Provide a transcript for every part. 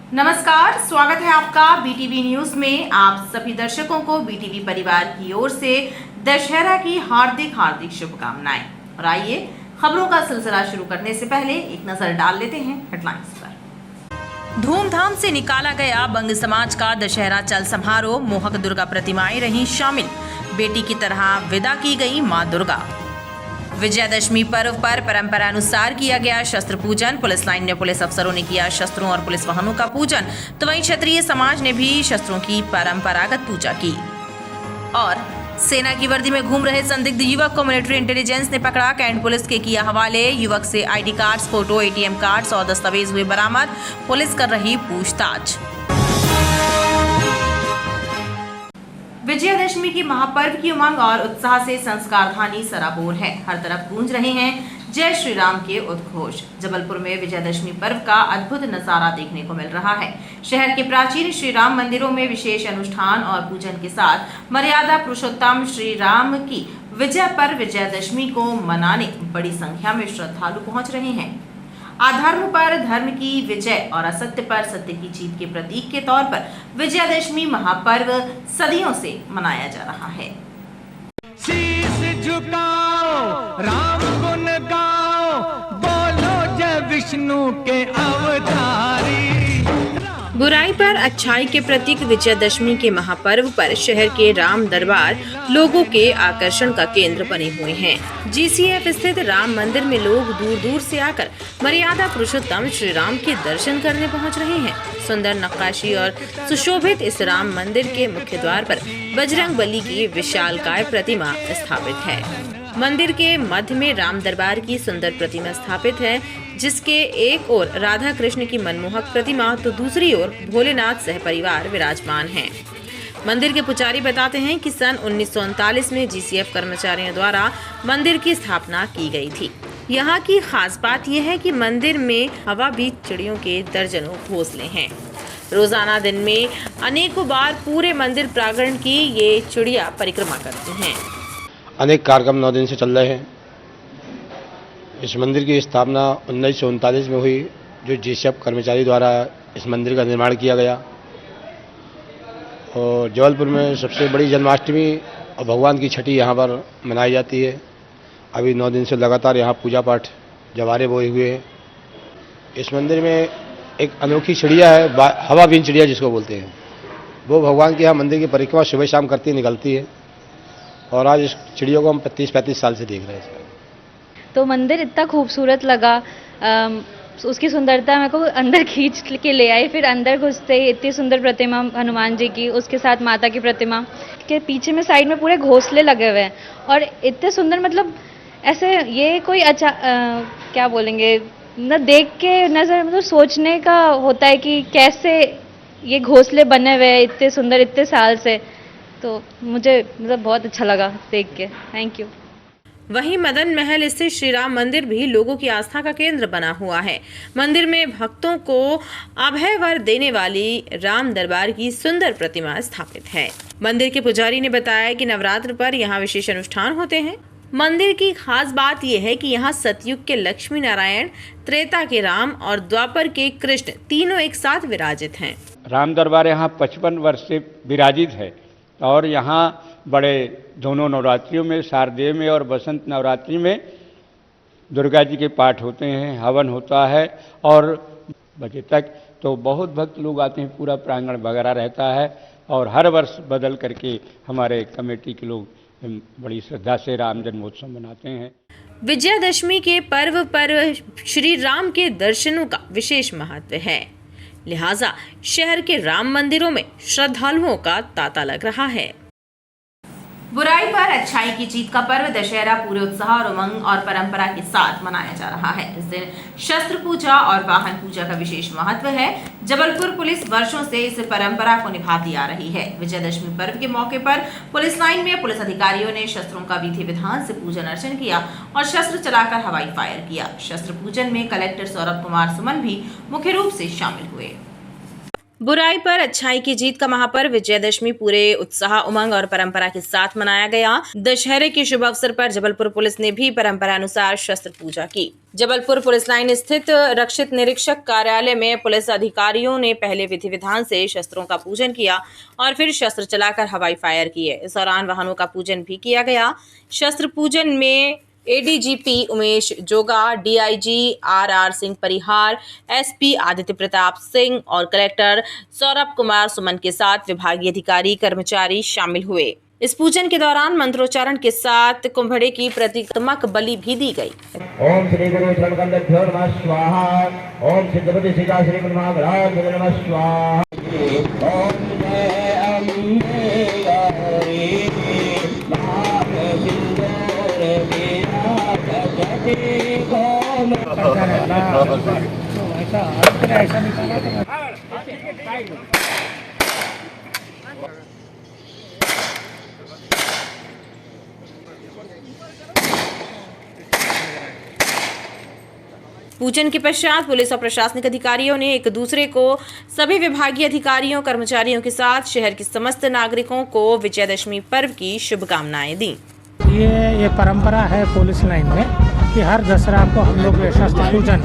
नमस्कार, स्वागत है आपका बीटीवी न्यूज में। आप सभी दर्शकों को बीटीवी परिवार की ओर से दशहरा की हार्दिक शुभकामनाएं। और आइए खबरों का सिलसिला शुरू करने से पहले एक नजर डाल लेते हैं हेडलाइंस पर। धूमधाम से निकाला गया बंग समाज का दशहरा चल समारोह। मोहक दुर्गा प्रतिमाएं रहीं शामिल। बेटी की तरह विदा की गई मां दुर्गा। विजयादशमी पर्व पर परंपरानुसार किया गया शस्त्र पूजन। पुलिस लाइन में पुलिस अफसरों ने किया शस्त्रों और पुलिस वाहनों का पूजन, तो वहीं क्षत्रिय समाज ने भी शस्त्रों की परंपरागत पूजा की। और सेना की वर्दी में घूम रहे संदिग्ध युवक को मिलिट्री इंटेलिजेंस ने पकड़ा। कैंट पुलिस के किया हवाले। युवक से ID cards, photo, ATM cards और दस्तावेज हुए बरामद। पुलिस कर रही पूछताछ। विजयादशमी की महापर्व की उमंग और उत्साह से संस्कारधानी सराबोर है। हर तरफ गूंज रहे हैं जय श्री राम के उद्घोष। जबलपुर में विजयादशमी पर्व का अद्भुत नजारा देखने को मिल रहा है। शहर के प्राचीन श्री राम मंदिरों में विशेष अनुष्ठान और पूजन के साथ मर्यादा पुरुषोत्तम श्री राम की विजय पर विजयादशमी को मनाने बड़ी संख्या में श्रद्धालु पहुंच रहे हैं। अधर्म पर धर्म की विजय और असत्य पर सत्य की जीत के प्रतीक के तौर पर विजयादशमी महापर्व सदियों से मनाया जा रहा है। शीश झुकाओ, राम गुण गाओ, बोलो जय विष्णु के अवतारी। बुराई पर अच्छाई के प्रतीक विजयादशमी के महापर्व पर शहर के राम दरबार लोगों के आकर्षण का केंद्र बने हुए हैं। जीसीएफ स्थित राम मंदिर में लोग दूर दूर से आकर मर्यादा पुरुषोत्तम श्री राम के दर्शन करने पहुंच रहे हैं। सुंदर नक्काशी और सुशोभित इस राम मंदिर के मुख्य द्वार पर बजरंगबली की विशालकाय प्रतिमा स्थापित है। मंदिर के मध्य में राम दरबार की सुंदर प्रतिमा स्थापित है, जिसके एक ओर राधा कृष्ण की मनमोहक प्रतिमा तो दूसरी ओर भोलेनाथ सह परिवार विराजमान हैं। मंदिर के पुजारी बताते हैं कि सन 1939 में जीसीएफ कर्मचारियों द्वारा मंदिर की स्थापना की गई थी। यहाँ की खास बात यह है कि मंदिर में हवा बीज चिड़ियों के दर्जनों घोंसले हैं। रोजाना दिन में अनेकों बार पूरे मंदिर प्रांगण की ये चिड़िया परिक्रमा करती हैं। अनेक कार्यक्रम 9 दिन से चल रहे हैं। इस मंदिर की स्थापना 1939 में हुई, जो जीसीएफ कर्मचारी द्वारा इस मंदिर का निर्माण किया गया। और जबलपुर में सबसे बड़ी जन्माष्टमी और भगवान की छठी यहाँ पर मनाई जाती है। अभी 9 दिन से लगातार यहाँ पूजा पाठ जवारे बोए हुए हैं। इस मंदिर में एक अनोखी चिड़िया है, हवा बीन चिड़िया जिसको बोलते हैं, वो भगवान के यहाँ मंदिर की परिक्रमा सुबह शाम करती निकलती है। और आज इस चिड़ियों को हम 35-35 साल से देख रहे हैं। तो मंदिर इतना खूबसूरत लगा, उसकी सुंदरता मेरे को अंदर खींच के ले आई। फिर अंदर घुसते ही इतनी सुंदर प्रतिमा हनुमान जी की, उसके साथ माता की प्रतिमा के पीछे में साइड में पूरे घोंसले लगे हुए हैं और इतने सुंदर, मतलब ऐसे ये कोई अच्छा क्या बोलेंगे न, देख के नजर मतलब सोचने का होता है कि कैसे ये घोंसले बने हुए हैं इतने सुंदर इतने साल से। तो मुझे मतलब बहुत अच्छा लगा देख के। Thank you. वहीं मदन महल स्थित श्री राम मंदिर भी लोगों की आस्था का केंद्र बना हुआ है। मंदिर में भक्तों को अभय वर देने वाली राम दरबार की सुंदर प्रतिमा स्थापित है। मंदिर के पुजारी ने बताया कि नवरात्र पर यहाँ विशेष अनुष्ठान होते हैं। मंदिर की खास बात यह है कि यहाँ सतयुग के लक्ष्मी नारायण, त्रेता के राम और द्वापर के कृष्ण तीनों एक साथ विराजित हैं। राम दरबार यहाँ 55 वर्ष से विराजित है और यहाँ बड़े दोनों नवरात्रियों में, शारदेय में और बसंत नवरात्रि में दुर्गा जी के पाठ होते हैं, हवन होता है और बजे तक तो बहुत भक्त लोग आते हैं। पूरा प्रांगण वगैरह रहता है और हर वर्ष बदल करके हमारे कमेटी के लोग बड़ी श्रद्धा से राम जन्मोत्सव मनाते हैं। विजयादशमी के पर्व पर श्री राम के दर्शनों का विशेष महत्व है, लिहाजा शहर के राम मंदिरों में श्रद्धालुओं का तांता लग रहा है। बुराई पर अच्छाई की जीत का पर्व दशहरा पूरे उत्साह और उमंग और परंपरा के साथ मनाया जा रहा है। इस दिन शस्त्र पूजा और वाहन पूजा का विशेष महत्व है। जबलपुर पुलिस वर्षों से इस परंपरा को निभाती आ रही है। विजयादशमी पर्व के मौके पर पुलिस लाइन में पुलिस अधिकारियों ने शस्त्रों का विधि विधान से पूजन अर्चन किया और शस्त्र चलाकर हवाई फायर किया। शस्त्र पूजन में कलेक्टर सौरभ कुमार सुमन भी मुख्य रूप से शामिल हुए। बुराई पर अच्छाई की जीत का महापर्व विजयदशमी पूरे उत्साह, उमंग और परंपरा के साथ मनाया गया। दशहरे के शुभ अवसर पर जबलपुर पुलिस ने भी परंपरा अनुसार शस्त्र पूजा की। जबलपुर पुलिस लाइन स्थित रक्षित निरीक्षक कार्यालय में पुलिस अधिकारियों ने पहले विधि विधान से शस्त्रों का पूजन किया और फिर शस्त्र चलाकर हवाई फायर किए। इस दौरान वाहनों का पूजन भी किया गया। शस्त्र पूजन में एडीजीपी उमेश जोगा, DIG RR Singh Parihar, SP Aditya Pratap Singh और कलेक्टर सौरभ कुमार सुमन के साथ विभागीय अधिकारी कर्मचारी शामिल हुए। इस पूजन के दौरान मंत्रोच्चारण के साथ कुंभड़े की प्रतीकात्मक बलि भी दी गई। ओम श्री गुरु श्रवणकंदभ्यो नमः स्वाहा। ओम सिद्धपति सिद्धा श्री गुरुमहाराज नमः स्वाहा। ओम जय अम्बे गौरी पूजन के पश्चात पुलिस और प्रशासनिक अधिकारियों ने एक दूसरे को सभी विभागीय अधिकारियों कर्मचारियों के साथ शहर के समस्त नागरिकों को विजयदशमी पर्व की शुभकामनाएं दी। ये परंपरा है पुलिस लाइन में कि हर दसरा को हम लोग शस्त्र पूजन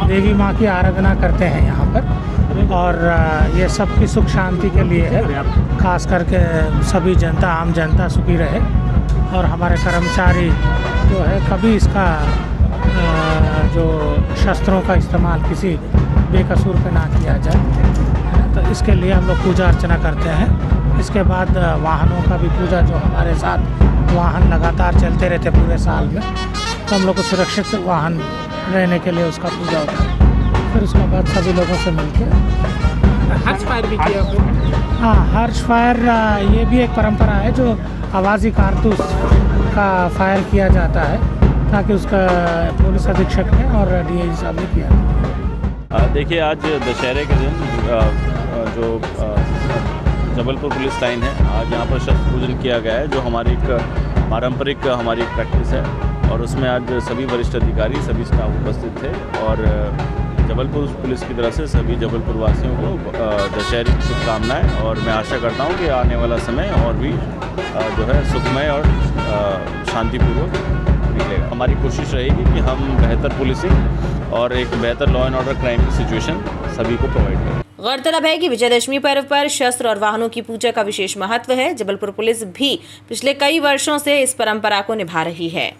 देवी माँ की आराधना करते हैं यहाँ पर, और ये सबकी सुख शांति के लिए है। खास करके सभी जनता, आम जनता सुखी रहे और हमारे कर्मचारी जो है कभी इसका जो शस्त्रों का इस्तेमाल किसी बेकसूर पे ना किया जाए, तो इसके लिए हम लोग पूजा अर्चना करते हैं। इसके बाद वाहनों का भी पूजा, जो हमारे साथ वाहन लगातार चलते रहते पूरे साल में, तो हम लोग को सुरक्षित वाहन रहने के लिए उसका पूजा होता है। फिर उसके बाद सभी लोगों से मिलकर हर्ष फायर भी किया। हाँ, हर्ष फायर ये भी एक परंपरा है जो आवाज़ी कारतूस का फायर किया जाता है, ताकि उसका पुलिस अधीक्षक ने और डीआईजी साहब ने किया। देखिए, आज दशहरे के दिन जो जबलपुर पुलिस लाइन है, आज यहाँ पर शस्त्र पूजन किया गया है, जो हमारी एक पारंपरिक प्रैक्टिस है, और उसमें आज सभी वरिष्ठ अधिकारी, सभी स्टाफ उपस्थित थे। और जबलपुर पुलिस की तरफ से सभी जबलपुर वासियों को दशहरे की शुभकामनाएँ, और मैं आशा करता हूँ कि आने वाला समय और भी जो है सुखमय और शांतिपूर्वक निकलेगा। हमारी कोशिश रहेगी कि हम बेहतर पुलिसिंग और एक बेहतर लॉ एंड ऑर्डर क्राइम की सिचुएशन सभी को प्रोवाइड करें। गौरतलब है कि विजयदशमी पर्व पर शस्त्र और वाहनों की पूजा का विशेष महत्व है। जबलपुर पुलिस भी पिछले कई वर्षों से इस परंपरा को निभा रही है।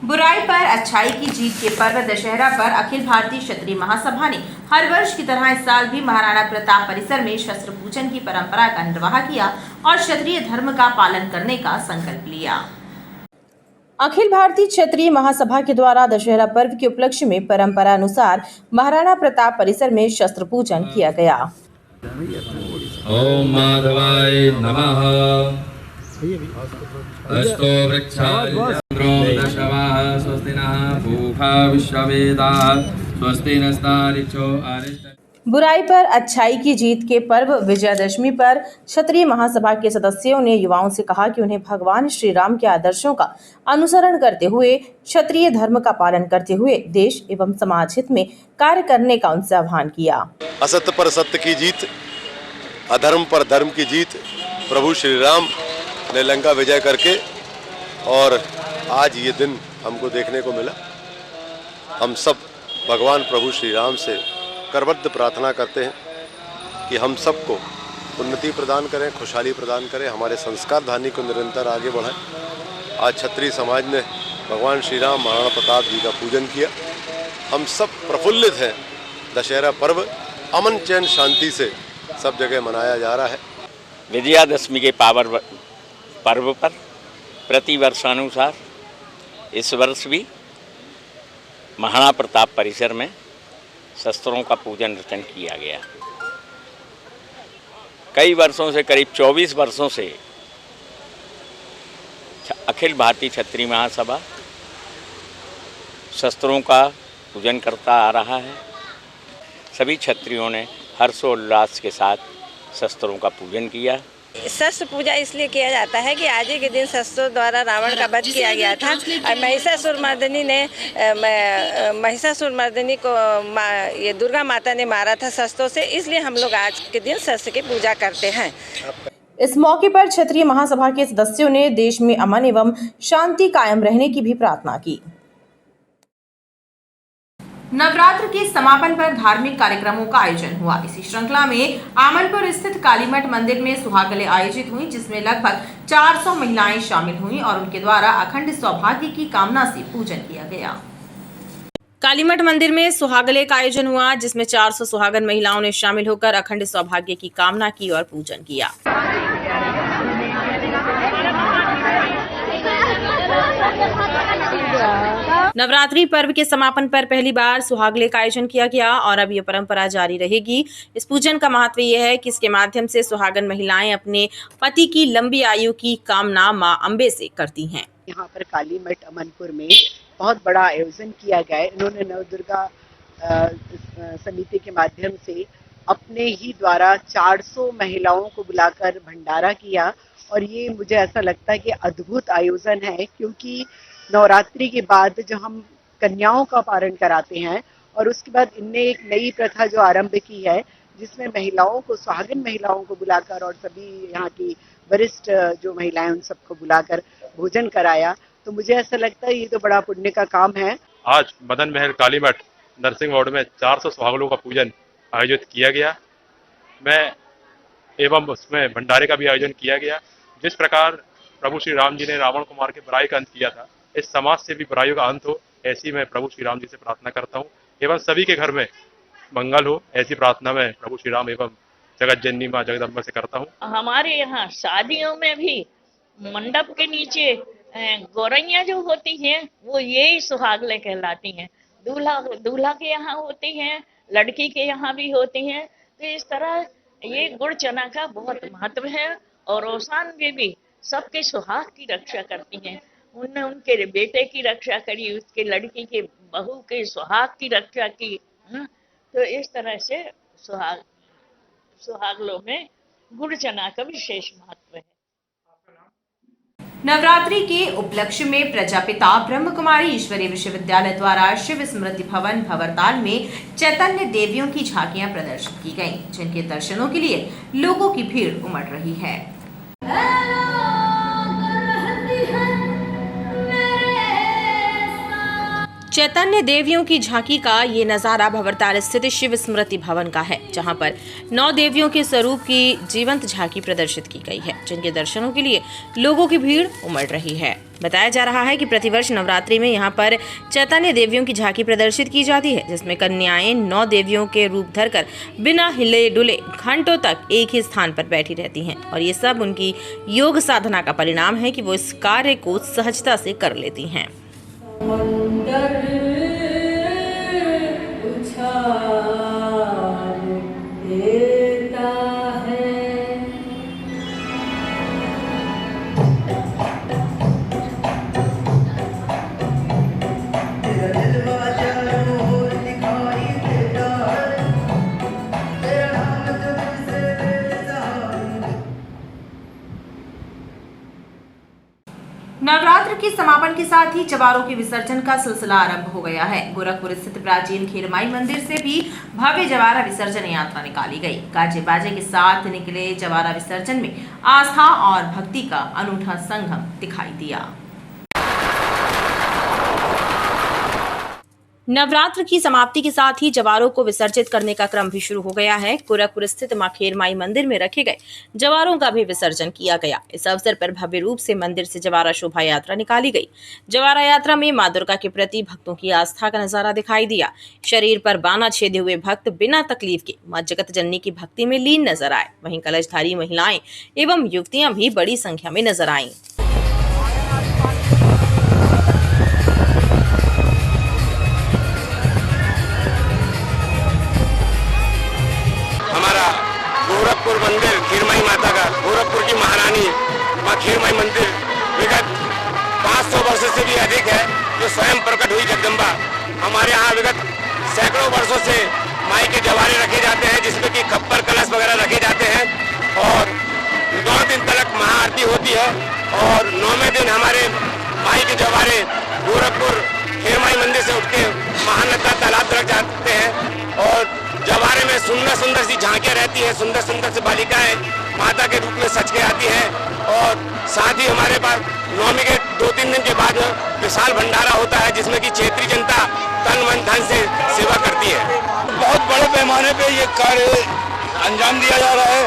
बुराई पर अच्छाई की जीत के पर्व दशहरा पर अखिल भारतीय क्षत्रिय महासभा ने हर वर्ष की तरह इस साल भी महाराणा प्रताप परिसर में शस्त्र पूजन की परंपरा का निर्वाह किया और क्षत्रिय धर्म का पालन करने का संकल्प लिया। अखिल भारतीय क्षत्रिय महासभा के द्वारा दशहरा पर्व के उपलक्ष्य में परंपरा अनुसार महाराणा प्रताप परिसर में शस्त्र पूजन किया गया। ओम माधवाय नमः। अस्तो वृक्षाय दशवाः स्वस्ति नः पूषा विश्ववेदाः स्वस्ति नस्तारिक्षो अरिष्ट। बुराई पर अच्छाई की जीत के पर्व विजयदशमी पर क्षत्रिय महासभा के सदस्यों ने युवाओं से कहा कि उन्हें भगवान श्री राम के आदर्शों का अनुसरण करते हुए क्षत्रिय धर्म का पालन करते हुए देश एवं समाज हित में कार्य करने का उनसे आह्वान किया। असत्य पर सत्य की जीत, अधर्म पर धर्म की जीत प्रभु श्री राम ने लंका विजय करके, और आज ये दिन हमको देखने को मिला। हम सब भगवान प्रभु श्री राम से करबद्ध प्रार्थना करते हैं कि हम सबको उन्नति प्रदान करें, खुशहाली प्रदान करें, हमारे संस्कार धानी को निरंतर आगे बढ़ाएं। आज क्षत्रिय समाज ने भगवान श्री राम महाराणा प्रताप जी का पूजन किया। हम सब प्रफुल्लित हैं। दशहरा पर्व अमन चैन शांति से सब जगह मनाया जा रहा है। विजयादशमी के पर्व पर प्रतिवर्षानुसार इस वर्ष भी महाराणा प्रताप परिसर में शस्त्रों का पूजन अर्चन किया गया। कई वर्षों से, करीब 24 वर्षों से अखिल भारतीय क्षत्रिय महासभा शस्त्रों का पूजन करता आ रहा है। सभी क्षत्रियों ने हर्षोल्लास के साथ शस्त्रों का पूजन किया। शस्त्र पूजा इसलिए किया जाता है कि आज ही के दिन शस्त्रों द्वारा रावण का वध किया गया था और महिषासुरमर्दिनी को ये दुर्गा माता ने मारा था शस्त्रों से, इसलिए हम लोग आज के दिन शस्त्र की पूजा करते हैं। इस मौके पर क्षत्रिय महासभा के सदस्यों ने देश में अमन एवं शांति कायम रहने की भी प्रार्थना की। नवरात्र के समापन पर धार्मिक कार्यक्रमों का आयोजन हुआ। इसी श्रृंखला में आमनपुर स्थित कालीमठ मंदिर में सुहागले आयोजित हुई, जिसमें लगभग 400 महिलाएं शामिल हुईं और उनके द्वारा अखंड सौभाग्य की कामना से पूजन किया गया। कालीमठ मंदिर में सुहागले का आयोजन हुआ, जिसमें 400 सुहागन महिलाओं ने शामिल होकर अखंड सौभाग्य की कामना की और पूजन किया। नवरात्रि पर्व के समापन पर पहली बार सुहागले का आयोजन किया गया और अब यह परंपरा जारी रहेगी। इस पूजन का महत्व यह है कि इसके माध्यम से सुहागन महिलाएं अपने पति की लंबी आयु की कामना मां अम्बे से करती हैं। यहाँ पर कालीमठ अमनपुर में बहुत बड़ा आयोजन किया गया है। इन्होंने नवदुर्गा समिति के माध्यम से अपने ही द्वारा 400 महिलाओं को बुलाकर भंडारा किया और ये मुझे ऐसा लगता है कि अद्भुत आयोजन है, क्योंकि नवरात्रि के बाद जो हम कन्याओं का पारण कराते हैं और उसके बाद इनने एक नई प्रथा जो आरंभ की है, जिसमें महिलाओं को, सुहागिन महिलाओं को बुलाकर और सभी यहाँ की वरिष्ठ जो महिलाएं उन सबको बुलाकर भोजन कराया, तो मुझे ऐसा लगता है ये तो बड़ा पुण्य का काम है। आज मदन महल कालीमठ नरसिंह वार्ड में 400 सुहागलों का पूजन आयोजित किया गया। एवं उसमें भंडारे का भी आयोजन किया गया। जिस प्रकार प्रभु श्री राम जी ने रावण को मार के बुराई का अंत किया था, इस समाज से भी बुराइयों का अंत हो, ऐसी मैं प्रभु श्री राम जी से प्रार्थना करता हूँ एवं सभी के घर में मंगल हो, ऐसी प्रार्थना मैं प्रभु श्री राम एवं जगत जननी माँ जगदम्बा से करता हूँ। हमारे यहाँ शादियों में भी मंडप के नीचे गौरैया जो होती हैं वो यही सुहागले कहलाती हैं। दूल्हा के यहाँ होती हैं, लड़की के यहाँ भी होती हैं। तो इस तरह ये गुड़ चना का बहुत महत्व है और रोसान भी सबके सुहाग की रक्षा करती हैं। उनने उनके बेटे की रक्षा करी, उसके लड़की के बहू के सुहाग की रक्षा की। तो इस तरह से सुहागलों में गुड़ चना का विशेष महत्व है। नवरात्रि के उपलक्ष्य में प्रजापिता ब्रह्म कुमारी ईश्वरीय विश्वविद्यालय द्वारा शिव स्मृति भवन भवरताल में चैतन्य देवियों की झांकियां प्रदर्शित की गईं, जिनके दर्शनों के लिए लोगों की भीड़ उमड़ रही है। चैतन्य देवियों की झांकी का ये नजारा भवरताल स्थित शिव स्मृति भवन का है, जहां पर 9 देवियों के स्वरूप की जीवंत झांकी प्रदर्शित की गई है, जिनके दर्शनों के लिए लोगों की भीड़ उमड़ रही है। बताया जा रहा है कि प्रतिवर्ष नवरात्रि में यहां पर चैतन्य देवियों की झांकी प्रदर्शित की जाती है, जिसमें कन्याएं 9 देवियों के रूप धरकर बिना हिले डुले घंटों तक एक ही स्थान पर बैठी रहती हैं और ये सब उनकी योग साधना का परिणाम है कि वो इस कार्य को सहजता से कर लेती हैं। नवरात्र के समापन के साथ ही जवारों के विसर्जन का सिलसिला आरंभ हो गया है। गोरखपुर स्थित प्राचीन खीरमाई मंदिर से भी भव्य जवारा विसर्जन यात्रा निकाली गई। गाजे बाजे के साथ निकले जवारा विसर्जन में आस्था और भक्ति का अनूठा संगम दिखाई दिया। नवरात्र की समाप्ति के साथ ही जवारों को विसर्जित करने का क्रम भी शुरू हो गया है। गोरखपुर स्थित मां खीरमाई मंदिर में रखे गए जवारों का भी विसर्जन किया गया। इस अवसर पर भव्य रूप से मंदिर से जवारा शोभा यात्रा निकाली गई। जवारा यात्रा में मां दुर्गा के प्रति भक्तों की आस्था का नजारा दिखाई दिया। शरीर पर बाना छेदे हुए भक्त बिना तकलीफ के मां जगत जननी की भक्ति में लीन नजर आए। वहीं कलशधारी महिलाएं एवं युवतियां भी बड़ी संख्या में नजर आईं। गोरखपुर मंदिर खीरमाई माता का, गोरखपुर की महारानी माँ खीरमाई मंदिर विगत 500 वर्ष से भी अधिक है, जो स्वयं प्रकट हुई जगदम्बा। हमारे यहाँ विगत सैकड़ों वर्षों से माई के जवारे रखे जाते हैं, जिसमें कि खप्पर कलश वगैरह रखे जाते हैं और 9 और 9वें दिन हमारे माई के जवारे गोरखपुर खेरमाई मंदिर से उठ के महानदा तालाब तक जाते हैं और जवारे में सुंदर सुंदर सी झांकियां रहती है, सुंदर सुंदर सी बालिकाएं माता के रूप में सज के आती हैं और साथ ही हमारे पास नवमी के 2-3 दिन के बाद विशाल भंडारा होता है जिसमें कि क्षेत्रीय जनता तन मन धन से सेवा करती है। बहुत बड़े पैमाने पे ये कार्य अंजाम दिया जा रहा है।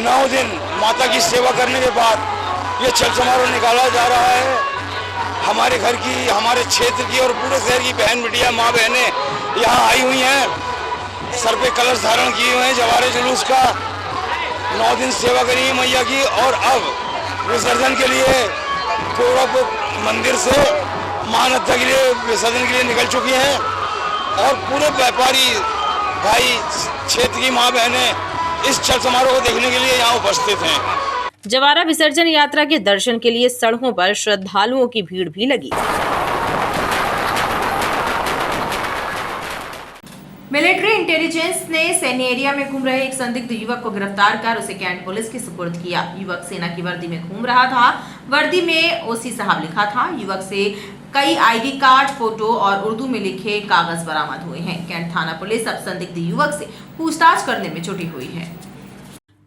9 दिन माता की सेवा करने के बाद ये छठ समारोह निकाला जा रहा है। हमारे घर की, हमारे क्षेत्र की और पूरे शहर की बहन बिटिया माँ बहनें यहाँ आई हुई हैं, सर पे कलश धारण किए हुए हैं जवारे जुलूस का। 9 दिन सेवा करी है मैया की और अब विसर्जन के लिए गोरखपुर मंदिर से महानदा के लिए विसर्जन के लिए निकल चुकी हैं और पूरे व्यापारी भाई क्षेत्र की माँ बहनें इस छठ समारोह को देखने के लिए यहाँ उपस्थित हैं। जवारा विसर्जन यात्रा के दर्शन के लिए सड़कों पर श्रद्धालुओं की भीड़ भी लगी। मिलिट्री इंटेलिजेंस ने सैन्य एरिया में घूम रहे एक संदिग्ध युवक को गिरफ्तार कर उसे कैंट पुलिस के सुपुर्द किया। युवक सेना की वर्दी में घूम रहा था। वर्दी में ओसी साहब लिखा था। युवक से कई आईडी कार्ड, फोटो और उर्दू में लिखे कागज बरामद हुए हैं। कैंट थाना पुलिस अब संदिग्ध युवक से पूछताछ करने में जुटी हुई है।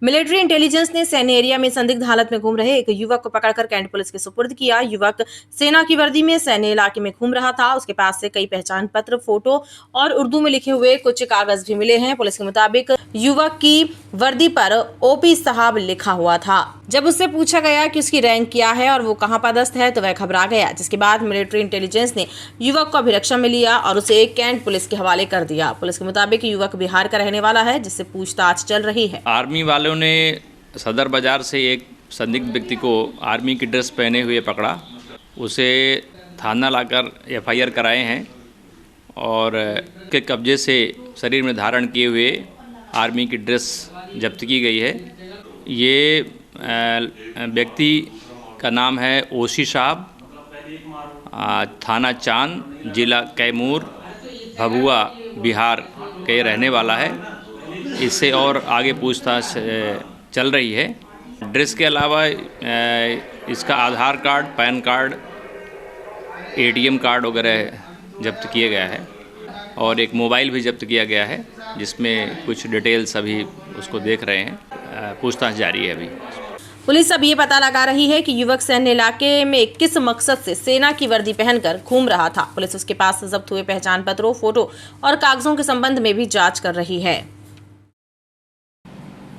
मिलिट्री इंटेलिजेंस ने सैन्य एरिया में संदिग्ध हालत में घूम रहे एक युवक को पकड़कर कैंट पुलिस के सुपुर्द किया। युवक सेना की वर्दी में सैन्य इलाके में घूम रहा था। उसके पास से कई पहचान पत्र, फोटो और उर्दू में लिखे हुए कुछ कागज भी मिले हैं। पुलिस के मुताबिक युवक की वर्दी पर ओपी साहब लिखा हुआ था। जब उससे पूछा गया कि उसकी रैंक क्या है और वो कहां पदस्थ है तो वह घबरा गया, जिसके बाद मिलिट्री इंटेलिजेंस ने युवक को अभिरक्षा में लिया और उसे कैंट पुलिस के हवाले कर दिया। पुलिस के मुताबिक युवक बिहार का रहने वाला है, जिससे पूछताछ चल रही है। आर्मी वालों ने सदर बाजार से एक संदिग्ध व्यक्ति को आर्मी की ड्रेस पहने हुए पकड़ा। उसे थाना लाकर FIR कराए हैं और के कब्जे से शरीर में धारण किए हुए आर्मी की ड्रेस जब्त की गई है। ये व्यक्ति का नाम है ओसी साहब, थाना चांद, जिला कैमूर, भभुआ, बिहार के रहने वाला है। इससे और आगे पूछताछ चल रही है। ड्रेस के अलावा इसका Aadhaar card, PAN card, ATM card वगैरह जब्त किया गया है और एक मोबाइल भी जब्त किया गया है, जिसमें कुछ डिटेल्स अभी उसको देख रहे हैं। पूछताछ जारी है। अभी पुलिस अब ये पता लगा रही है कि युवक सैन्य इलाके में किस मकसद से सेना की वर्दी पहनकर घूम रहा था। पुलिस उसके पास से जब्त हुए पहचान पत्रों, फोटो और कागजों के संबंध में भी जांच कर रही है।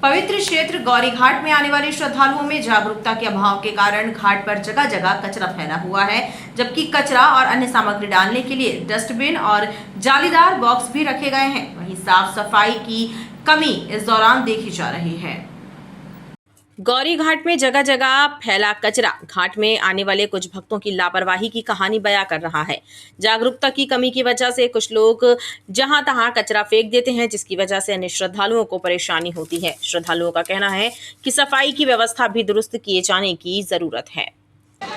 पवित्र क्षेत्र गौरी घाट में आने वाले श्रद्धालुओं में जागरूकता के अभाव के कारण घाट पर जगह जगह कचरा फैला हुआ है, जबकि कचरा और अन्य सामग्री डालने के लिए डस्टबिन और जालीदार बॉक्स भी रखे गए हैं। वहीं साफ सफाई की कमी इस दौरान देखी जा रही है। गौरी घाट में जगह जगह फैला कचरा घाट में आने वाले कुछ भक्तों की लापरवाही की कहानी बयां कर रहा है। जागरूकता की कमी की वजह से कुछ लोग जहां तहां कचरा फेंक देते हैं, जिसकी वजह से अन्य श्रद्धालुओं को परेशानी होती है। श्रद्धालुओं का कहना है कि सफाई की व्यवस्था भी दुरुस्त किए जाने की जरूरत है।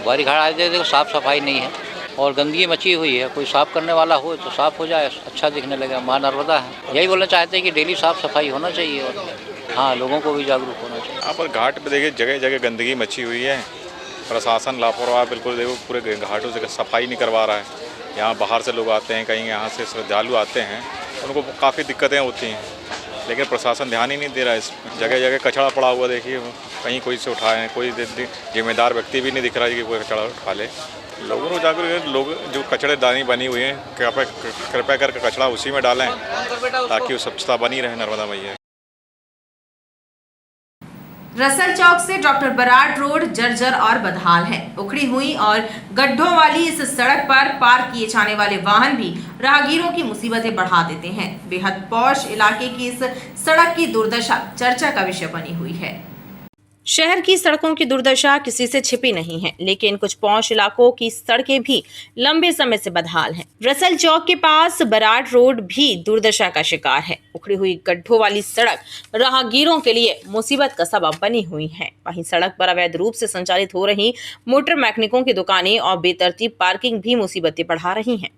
गौरी घाट आते देखो साफ सफाई नहीं है और गंदगी मची हुई है। कोई साफ करने वाला हो तो साफ हो जाए, अच्छा दिखने लगे। माँ नर्मदा है, यही बोलना चाहते हैं कि डेली साफ सफाई होना चाहिए और हाँ, लोगों को भी जागरूक होना चाहिए। यहाँ पर घाट पे देखिए जगह जगह गंदगी मची हुई है। प्रशासन लापरवाह बिल्कुल, देखो पूरे घाटों से सफाई नहीं करवा रहा है। यहाँ बाहर से लोग आते हैं, कहीं यहाँ से श्रद्धालु आते हैं, उनको काफ़ी दिक्कतें होती हैं, लेकिन प्रशासन ध्यान ही नहीं दे रहा है। इस जगह जगह कचरा पड़ा हुआ देखिए, कहीं कोई से उठाए, कोई जिम्मेदार व्यक्ति भी नहीं दिख रहा है कि कोई कचरा उठा ले। लोगों को जागरूक, लोग जो कचड़ेदानी बनी हुई है कृपया करके कचरा उसी में डालें ताकि वो स्वच्छता बनी रहे नर्मदा मैया। रसल चौक से डॉक्टर बराड़ रोड जर्जर और बदहाल है। उखड़ी हुई और गड्ढों वाली इस सड़क पर पार किए जाने वाले वाहन भी राहगीरों की मुसीबतें बढ़ा देते हैं। बेहद पौष इलाके की इस सड़क की दुर्दशा चर्चा का विषय बनी हुई है। शहर की सड़कों की दुर्दशा किसी से छिपी नहीं है, लेकिन कुछ पौष इलाकों की सड़कें भी लंबे समय से बदहाल हैं। रसल चौक के पास बराड़ रोड भी दुर्दशा का शिकार है। उखड़ी हुई गड्ढों वाली सड़क राहगीरों के लिए मुसीबत का सबब बनी हुई है। वहीं सड़क पर अवैध रूप से संचालित हो रही मोटर मैकेनिकों की दुकानें और बेतरतीब पार्किंग भी मुसीबतें बढ़ा रही हैं।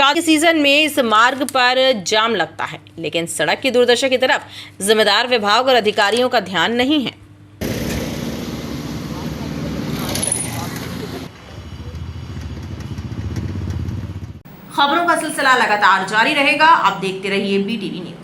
शादी के सीजन में इस मार्ग पर जाम लगता है, लेकिन सड़क की दुर्दशा की तरफ जिम्मेदार विभाग और अधिकारियों का ध्यान नहीं है। खबरों का सिलसिला लगातार जारी रहेगा। आप देखते रहिए BTV न्यूज।